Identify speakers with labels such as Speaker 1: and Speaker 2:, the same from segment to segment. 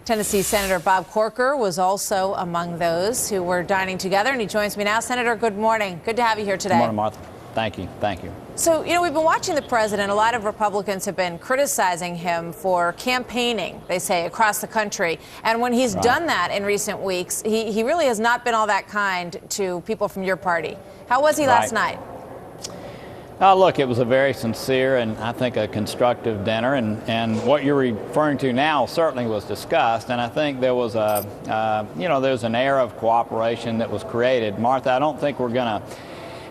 Speaker 1: Tennessee Senator Bob Corker was also among those who were dining together, and he joins me now. Senator, good morning. Good to have you here today.
Speaker 2: Good morning, Martha. Thank you. Thank you.
Speaker 1: So, we've been watching the president. A lot of Republicans have been criticizing him for campaigning, they say, across the country. And when he's done that in recent weeks, he really has not been all that kind to people from your party. How was he last night?
Speaker 2: Look, it was a very sincere and I think a constructive dinner, and what you're referring to now certainly was discussed, and I think there was there's an air of cooperation that was created. Martha, I don't think we're going to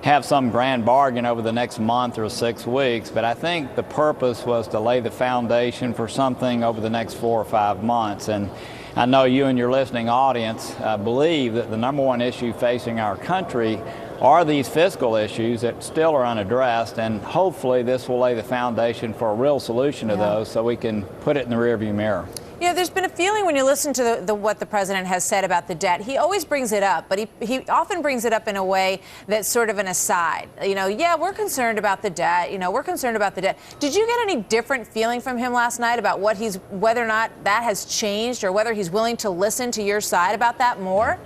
Speaker 2: have some grand bargain over the next month or 6 weeks, but I think the purpose was to lay the foundation for something over the next 4 or 5 months. And I know you and your listening audience believe that the number one issue facing our country are these fiscal issues that still are unaddressed, and hopefully this will lay the foundation for a real solution to those so we can put it in the rearview mirror.
Speaker 1: There's been a feeling when you listen to what the president has said about the debt, he always brings it up, but he often brings it up in a way that's sort of an aside. We're concerned about the debt. We're concerned about the debt. Did you get any different feeling from him last night about whether or not that has changed, or whether he's willing to listen to your side about that more?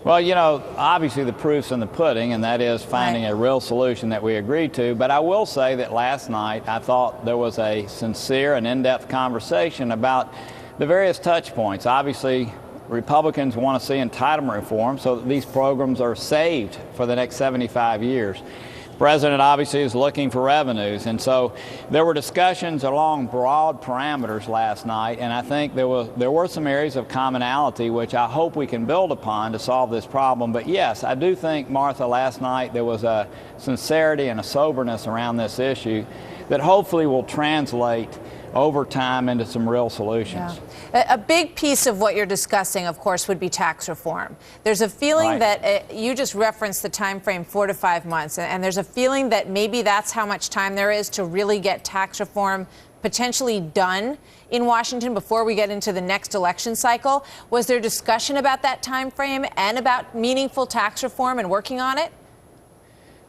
Speaker 2: Well, obviously the proof's in the pudding, and that is finding a real solution that we agreed to. But I will say that last night I thought there was a sincere and in-depth conversation about the various touch points. Obviously, Republicans want to see entitlement reform so that these programs are saved for the next 75 years. The president obviously is looking for revenues, and so there were discussions along broad parameters last night, and I think there were some areas of commonality which I hope we can build upon to solve this problem. But yes, I do think, Martha, last night there was a sincerity and a soberness around this issue that hopefully will translate over time into some real solutions.
Speaker 1: A big piece of what you're discussing, of course, would be tax reform. There's a feeling that you just referenced the time frame 4 to 5 months, and there's a feeling that maybe that's how much time there is to really get tax reform potentially done in Washington before we get into the next election cycle. Was there discussion about that time frame and about meaningful tax reform and working on it?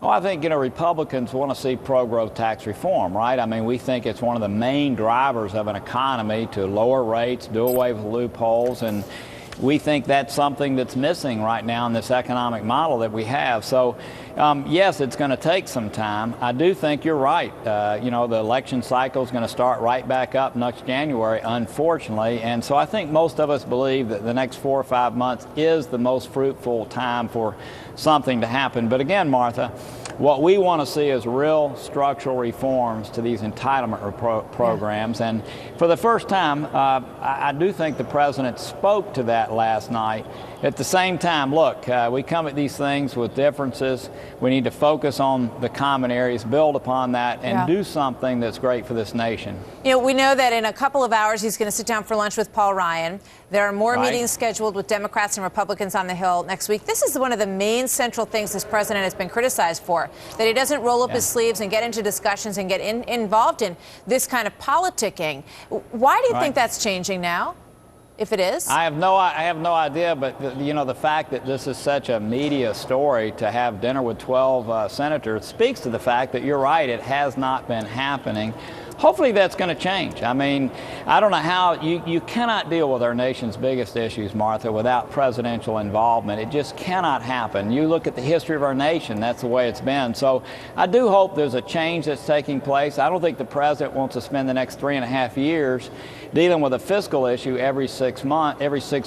Speaker 2: Well, I think, Republicans want to see pro-growth tax reform, right? I mean, we think it's one of the main drivers of an economy to lower rates, do away with loopholes, and we think that's something that's missing right now in this economic model that we have. So, yes, it's going to take some time. I do think you're right. The election cycle is going to start right back up next January, unfortunately. And so I think most of us believe that the next 4 or 5 months is the most fruitful time for something to happen. But again, Martha, what we want to see is real structural reforms to these entitlement programs. And for the first time, I do think the president spoke to that last night. At the same time, look, we come at these things with differences. We need to focus on the common areas, build upon that, and do something that's great for this nation.
Speaker 1: We know that in a couple of hours he's going to sit down for lunch with Paul Ryan. There are more meetings scheduled with Democrats and Republicans on the Hill next week. This is one of the main central things this president has been criticized for, that he doesn't roll up his sleeves and get into discussions and get involved in this kind of politicking. Why do you think that's changing now? If it is?
Speaker 2: I have no idea, but the fact that this is such a media story to have dinner with 12 senators speaks to the fact that you're right, it has not been happening. Hopefully that's going to change. I mean, I don't know how you cannot deal with our nation's biggest issues, Martha, without presidential involvement. It just cannot happen. You look at the history of our nation, that's the way it's been. So I do hope there's a change that's taking place. I don't think the president wants to spend the next 3.5 years dealing with a fiscal issue every 6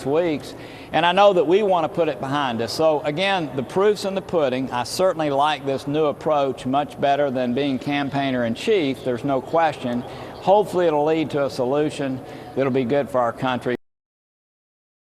Speaker 2: weeks. And I know that we want to put it behind us. So again, the proof's in the pudding. I certainly like this new approach much better than being campaigner in chief. There's no question. Hopefully it'll lead to a solution that'll be good for our country.